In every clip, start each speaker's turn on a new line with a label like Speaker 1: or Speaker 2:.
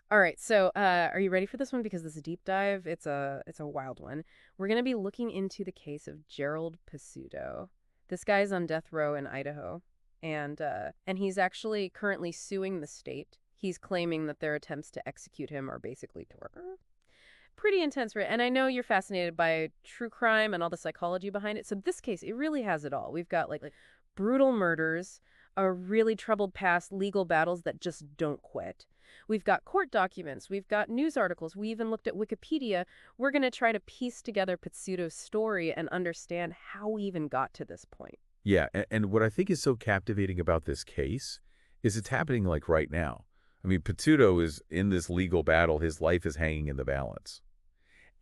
Speaker 1: All right, so are you ready for this one? Because this is a deep dive. It's a wild one. We're gonna be looking into the case of Gerald Pizzuto. This guy's on death row in Idaho, and he's actually currently suing the state. He's claiming that their attempts to execute him are basically torture. Pretty intense, right? And I know you're fascinated by true crime and all the psychology behind it. So this case, it really has it all. We've got like brutal murders, a really troubled past, legal battles that just don't quit. We've got court documents, we've got news articles, we even looked at Wikipedia. We're going to try to piece together Pizzuto's story and understand how we even got to this point.
Speaker 2: Yeah, and what I think is so captivating about this case is it's happening like right now. I mean, Pizzuto is in this legal battle. His life is hanging in the balance.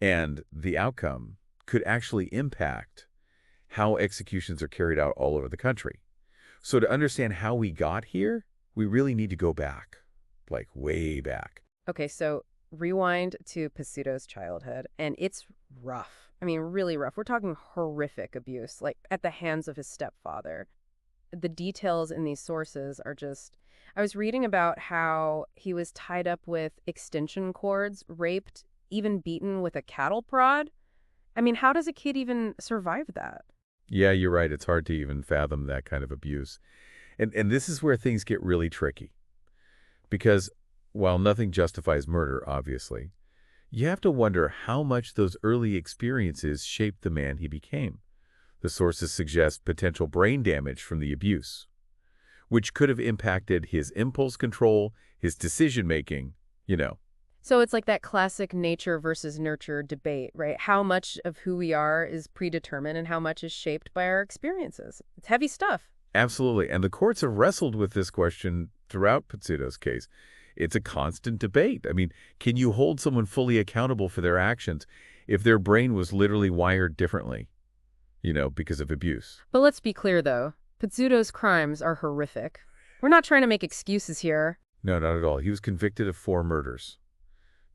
Speaker 2: And the outcome could actually impact how executions are carried out all over the country. So to understand how we got here, we really need to go back, like way back.
Speaker 1: Okay, so rewind to Pizzuto's childhood, and it's rough. I mean, really rough. We're talking horrific abuse, like at the hands of his stepfather. The details in these sources are just. I was reading about how he was tied up with extension cords, raped, even beaten with a cattle prod. I mean, how does a kid even survive that?
Speaker 2: Yeah, you're right. It's hard to even fathom that kind of abuse. And this is where things get really tricky. Because while nothing justifies murder, obviously, you have to wonder how much those early experiences shaped the man he became. The sources suggest potential brain damage from the abuse, which could have impacted his impulse control, his decision-making.
Speaker 1: So it's like that classic nature versus nurture debate, right? How much of who we are is predetermined and how much is shaped by our experiences. It's heavy stuff.
Speaker 2: Absolutely. And the courts have wrestled with this question throughout Pizzuto's case. It's a constant debate. I mean, can you hold someone fully accountable for their actions if their brain was literally wired differently, because of abuse?
Speaker 1: But let's be clear, though. Pizzuto's crimes are horrific. We're not trying to make excuses here.
Speaker 2: No, not at all. He was convicted of 4 murders,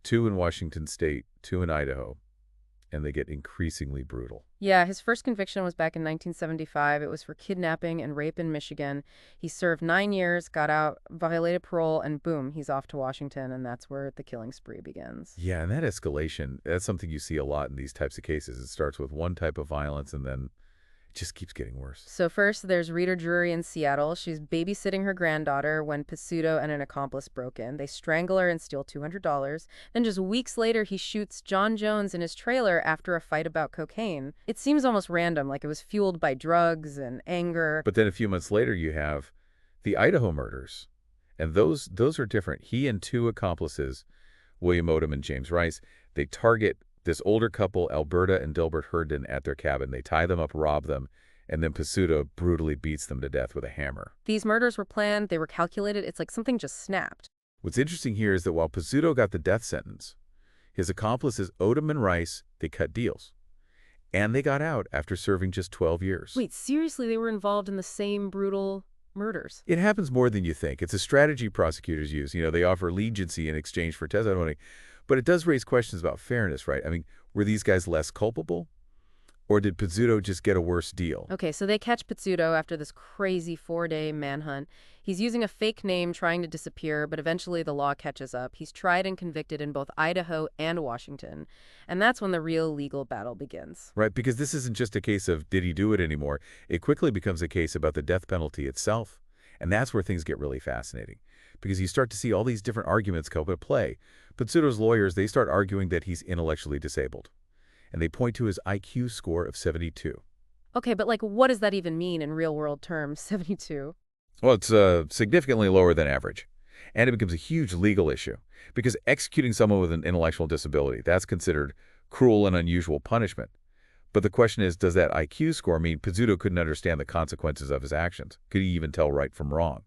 Speaker 2: 2 in Washington state, 2 in Idaho, and they get increasingly brutal.
Speaker 1: Yeah, his first conviction was back in 1975. It was for kidnapping and rape in Michigan. He served 9 years, got out, violated parole, and boom, he's off to Washington, and that's where the killing spree begins.
Speaker 2: Yeah, and that escalation, that's something you see a lot in these types of cases. It starts with one type of violence and then it just keeps getting worse.
Speaker 1: So first, there's Rita Drury in Seattle. She's babysitting her granddaughter when Pizzuto and an accomplice broke in. They strangle her and steal $200. Then just weeks later, he shoots John Jones in his trailer after a fight about cocaine. It seems almost random, like it was fueled by drugs and anger.
Speaker 2: But then a few months later, you have the Idaho murders. And those are different. He and 2 accomplices, William Odom and James Rice, they target this older couple, Alberta and Delbert Herndon, at their cabin. They tie them up, rob them, and then Pizzuto brutally beats them to death with a hammer.
Speaker 1: These murders were planned, they were calculated. It's like something just snapped.
Speaker 2: What's interesting here is that while Pizzuto got the death sentence, his accomplices Odom and Rice, they cut deals. And they got out after serving just 12 years.
Speaker 1: Wait, seriously, they were involved in the same brutal murders?
Speaker 2: It happens more than you think. It's a strategy prosecutors use. They offer leniency in exchange for testimony. But it does raise questions about fairness, right? I mean, were these guys less culpable? Or did Pizzuto just get a worse deal?
Speaker 1: Okay, so they catch Pizzuto after this crazy 4-day manhunt. He's using a fake name trying to disappear, but eventually the law catches up. He's tried and convicted in both Idaho and Washington. And that's when the real legal battle begins.
Speaker 2: Right, because this isn't just a case of did he do it anymore. It quickly becomes a case about the death penalty itself. And that's where things get really fascinating. Because you start to see all these different arguments come into play. Pizzuto's lawyers, they start arguing that he's intellectually disabled. And they point to his IQ score of 72.
Speaker 1: Okay, but like, what does that even mean in real-world terms, 72?
Speaker 2: Well, it's significantly lower than average. And it becomes a huge legal issue. Because executing someone with an intellectual disability, that's considered cruel and unusual punishment. But the question is, does that IQ score mean Pizzuto couldn't understand the consequences of his actions? Could he even tell right from wrong?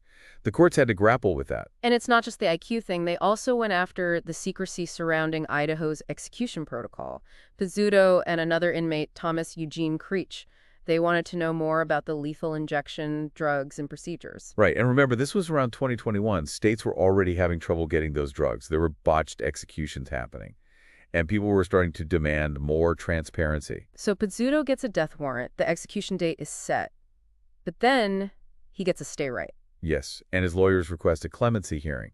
Speaker 2: The courts had to grapple with that.
Speaker 1: And it's not just the IQ thing. They also went after the secrecy surrounding Idaho's execution protocol. Pizzuto and another inmate, Thomas Eugene Creech, they wanted to know more about the lethal injection, drugs, and procedures.
Speaker 2: Right, and remember, this was around 2021. States were already having trouble getting those drugs. There were botched executions happening. And people were starting to demand more transparency.
Speaker 1: So Pizzuto gets a death warrant. The execution date is set. But then he gets a stay right.
Speaker 2: Yes, and his lawyers request a clemency hearing.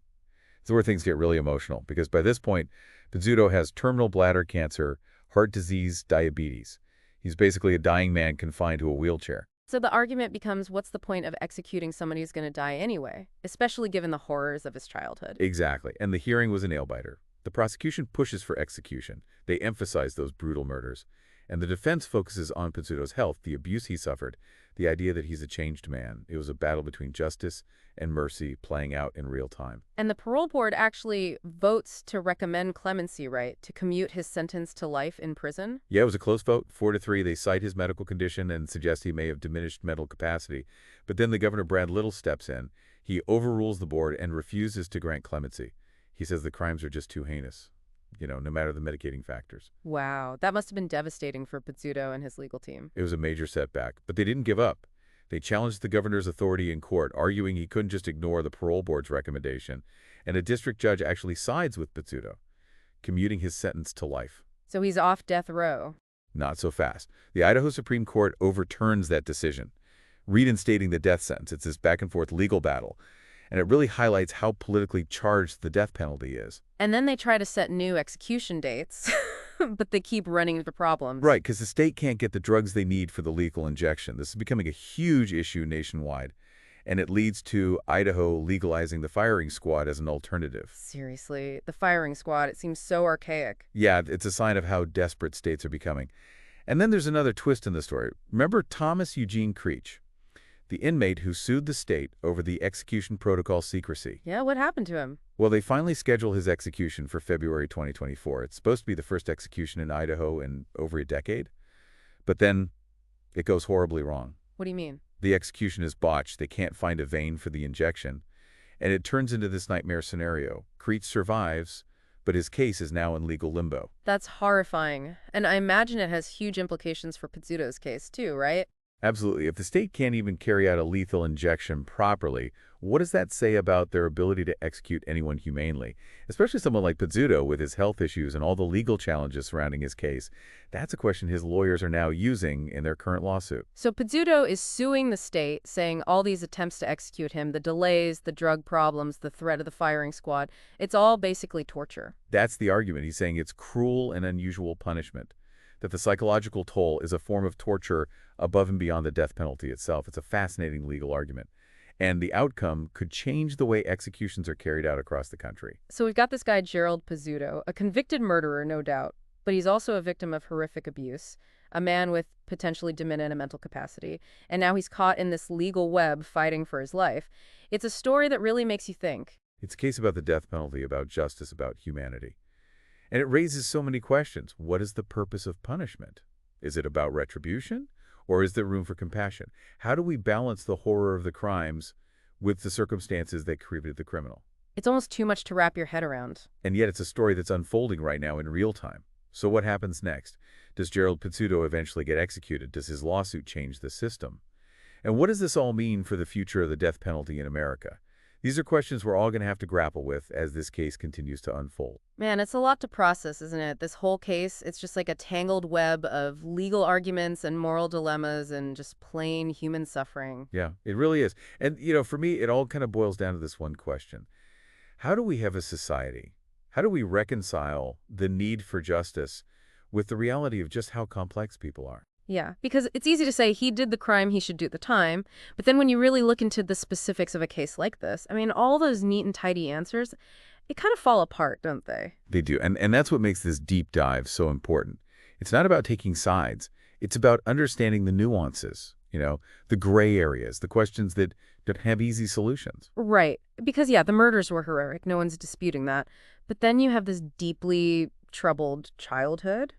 Speaker 2: It's where things get really emotional, because by this point, Pizzuto has terminal bladder cancer, heart disease, diabetes. He's basically a dying man confined to a wheelchair.
Speaker 1: So the argument becomes, what's the point of executing somebody who's going to die anyway, especially given the horrors of his childhood?
Speaker 2: Exactly. And the hearing was a nail-biter. The prosecution pushes for execution. They emphasize those brutal murders. And the defense focuses on Pizzuto's health, the abuse he suffered, the idea that he's a changed man. It was a battle between justice and mercy playing out in real time.
Speaker 1: And the parole board actually votes to recommend clemency, right, to commute his sentence to life in prison?
Speaker 2: Yeah, it was a close vote, 4-3. They cite his medical condition and suggest he may have diminished mental capacity. But then the Governor Brad Little steps in. He overrules the board and refuses to grant clemency. He says the crimes are just too heinous, no matter the mitigating factors.
Speaker 1: Wow, that must have been devastating for Pizzuto and his legal team.
Speaker 2: It was a major setback, but they didn't give up. They challenged the governor's authority in court, arguing he couldn't just ignore the parole board's recommendation, and a district judge actually sides with Pizzuto, commuting his sentence to life.
Speaker 1: So he's off death row.
Speaker 2: Not so fast. The Idaho Supreme Court overturns that decision, reinstating the death sentence. It's this back-and-forth legal battle, and it really highlights how politically charged the death penalty is.
Speaker 1: And then they try to set new execution dates, but they keep running into problems.
Speaker 2: Right, because the state can't get the drugs they need for the lethal injection. This is becoming a huge issue nationwide, and it leads to Idaho legalizing the firing squad as an alternative.
Speaker 1: Seriously, the firing squad, it seems so archaic.
Speaker 2: Yeah, it's a sign of how desperate states are becoming. And then there's another twist in the story. Remember Thomas Eugene Creech, the inmate who sued the state over the execution protocol secrecy?
Speaker 1: Yeah, what happened to him?
Speaker 2: Well, they finally schedule his execution for February 2024. It's supposed to be the first execution in Idaho in over a decade. But then it goes horribly wrong.
Speaker 1: What do you mean?
Speaker 2: The execution is botched. They can't find a vein for the injection. And it turns into this nightmare scenario. Creech survives, but his case is now in legal limbo.
Speaker 1: That's horrifying. And I imagine it has huge implications for Pizzuto's case too, right?
Speaker 2: Absolutely. If the state can't even carry out a lethal injection properly, what does that say about their ability to execute anyone humanely? Especially someone like Pizzuto with his health issues and all the legal challenges surrounding his case. That's a question his lawyers are now using in their current lawsuit.
Speaker 1: So Pizzuto is suing the state, saying all these attempts to execute him, the delays, the drug problems, the threat of the firing squad, it's all basically torture.
Speaker 2: That's the argument. He's saying it's cruel and unusual punishment, that the psychological toll is a form of torture above and beyond the death penalty itself. It's a fascinating legal argument. And the outcome could change the way executions are carried out across the country.
Speaker 1: So we've got this guy, Gerald Pizzuto, a convicted murderer, no doubt, but he's also a victim of horrific abuse, a man with potentially diminished mental capacity, and now he's caught in this legal web fighting for his life. It's a story that really makes you think.
Speaker 2: It's a case about the death penalty, about justice, about humanity. And it raises so many questions. What is the purpose of punishment? Is it about retribution? Or is there room for compassion? How do we balance the horror of the crimes with the circumstances that created the criminal?
Speaker 1: It's almost too much to wrap your head around.
Speaker 2: And yet it's a story that's unfolding right now in real time. So what happens next? Does Gerald Pizzuto eventually get executed? Does his lawsuit change the system? And what does this all mean for the future of the death penalty in America? These are questions we're all going to have to grapple with as this case continues to unfold.
Speaker 1: Man, it's a lot to process, isn't it? This whole case, it's just like a tangled web of legal arguments and moral dilemmas and just plain human suffering.
Speaker 2: Yeah, it really is. And, for me, it all kind of boils down to this one question. How do we have a society? How do we reconcile the need for justice with the reality of just how complex people are?
Speaker 1: Yeah, because it's easy to say he did the crime, he should do the time. But then when you really look into the specifics of a case like this, I mean, all those neat and tidy answers, it kind of fall apart, don't they?
Speaker 2: They do. And that's what makes this deep dive so important. It's not about taking sides. It's about understanding the nuances, the gray areas, the questions that don't have easy solutions.
Speaker 1: Right. Because, yeah, the murders were horrific. No one's disputing that. But then you have this deeply troubled childhood,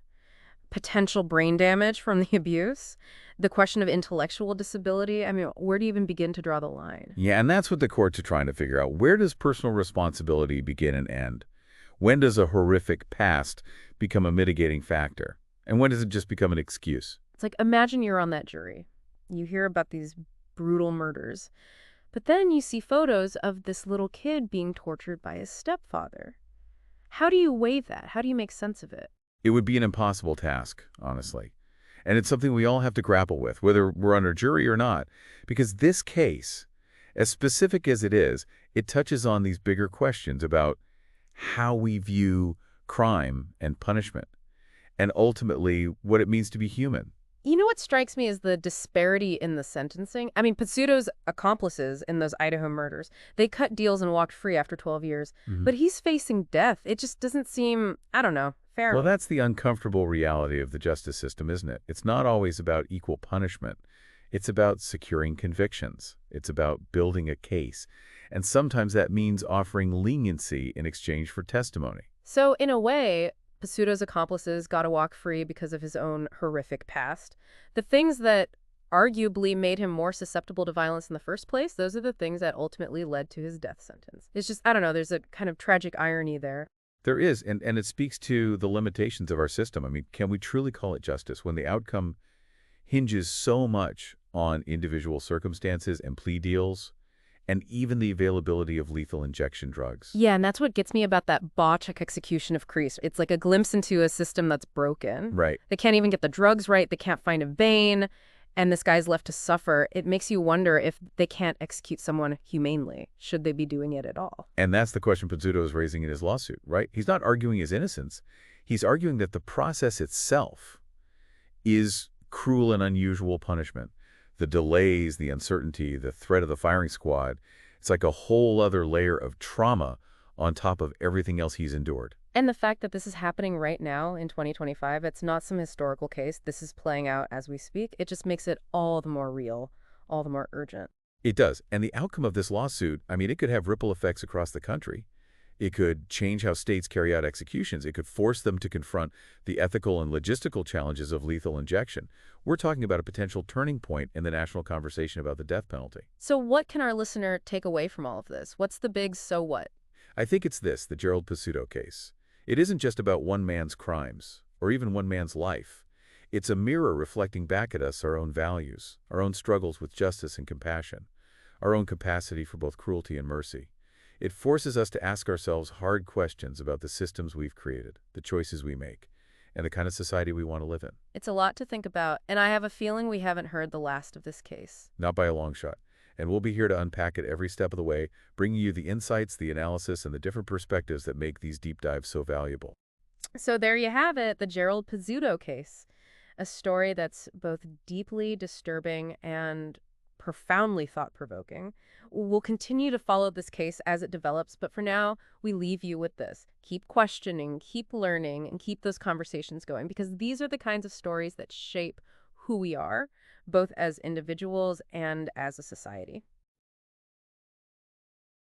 Speaker 1: potential brain damage from the abuse, the question of intellectual disability. I mean, where do you even begin to draw the line?
Speaker 2: Yeah, and that's what the courts are trying to figure out. Where does personal responsibility begin and end? When does a horrific past become a mitigating factor? And when does it just become an excuse?
Speaker 1: It's like, imagine you're on that jury. You hear about these brutal murders, but then you see photos of this little kid being tortured by his stepfather. How do you weigh that? How do you make sense of it?
Speaker 2: It would be an impossible task, honestly. And it's something we all have to grapple with, whether we're on a jury or not. Because this case, as specific as it is, it touches on these bigger questions about how we view crime and punishment, and ultimately what it means to be human.
Speaker 1: You know what strikes me is the disparity in the sentencing? I mean, Pizzuto's accomplices in those Idaho murders, they cut deals and walked free after 12 years.
Speaker 2: Mhm.
Speaker 1: But he's facing death. It just doesn't seem, I don't know,
Speaker 2: Well,
Speaker 1: fair.
Speaker 2: that's the uncomfortable reality of the justice system, isn't it? It's not always about equal punishment. It's about securing convictions. It's about building a case. And sometimes that means offering leniency in exchange for testimony.
Speaker 1: So, in a way, Pizzuto's accomplices got to walk free because of his own horrific past. The things that arguably made him more susceptible to violence in the first place, those are the things that ultimately led to his death sentence. It's just, I don't know, there's a kind of tragic irony there.
Speaker 2: There is, and it speaks to the limitations of our system. I mean, can we truly call it justice when the outcome hinges so much on individual circumstances and plea deals, and even the availability of lethal injection drugs?
Speaker 1: Yeah, and that's what gets me about that botch execution of Crease. It's like a glimpse into a system that's broken.
Speaker 2: Right.
Speaker 1: They can't even get the drugs right. They can't find a vein. And this guy's left to suffer. It makes you wonder if they can't execute someone humanely. Should they be doing it at all?
Speaker 2: And that's the question Pizzuto is raising in his lawsuit, right? He's not arguing his innocence. He's arguing that the process itself is cruel and unusual punishment. The delays, the uncertainty, the threat of the firing squad, it's like a whole other layer of trauma on top of everything else he's endured.
Speaker 1: And the fact that this is happening right now in 2025, it's not some historical case. This is playing out as we speak. It just makes it all the more real, all the more urgent.
Speaker 2: It does. And the outcome of this lawsuit, I mean, it could have ripple effects across the country. It could change how states carry out executions. It could force them to confront the ethical and logistical challenges of lethal injection. We're talking about a potential turning point in the national conversation about the death penalty.
Speaker 1: So what can our listener take away from all of this? What's the big so what?
Speaker 2: I think it's this, the Gerald Pizzuto case. It isn't just about one man's crimes, or even one man's life. It's a mirror reflecting back at us our own values, our own struggles with justice and compassion, our own capacity for both cruelty and mercy. It forces us to ask ourselves hard questions about the systems we've created, the choices we make, and the kind of society we want to live in.
Speaker 1: It's a lot to think about, and I have a feeling we haven't heard the last of this case.
Speaker 2: Not by a long shot. And we'll be here to unpack it every step of the way, bringing you the insights, the analysis, and the different perspectives that make these deep dives so valuable.
Speaker 1: So there you have it, the Gerald Pizzuto case. A story that's both deeply disturbing and profoundly thought-provoking. We'll continue to follow this case as it develops, but for now, we leave you with this. Keep questioning, keep learning, and keep those conversations going, because these are the kinds of stories that shape who we are, both as individuals and as a society.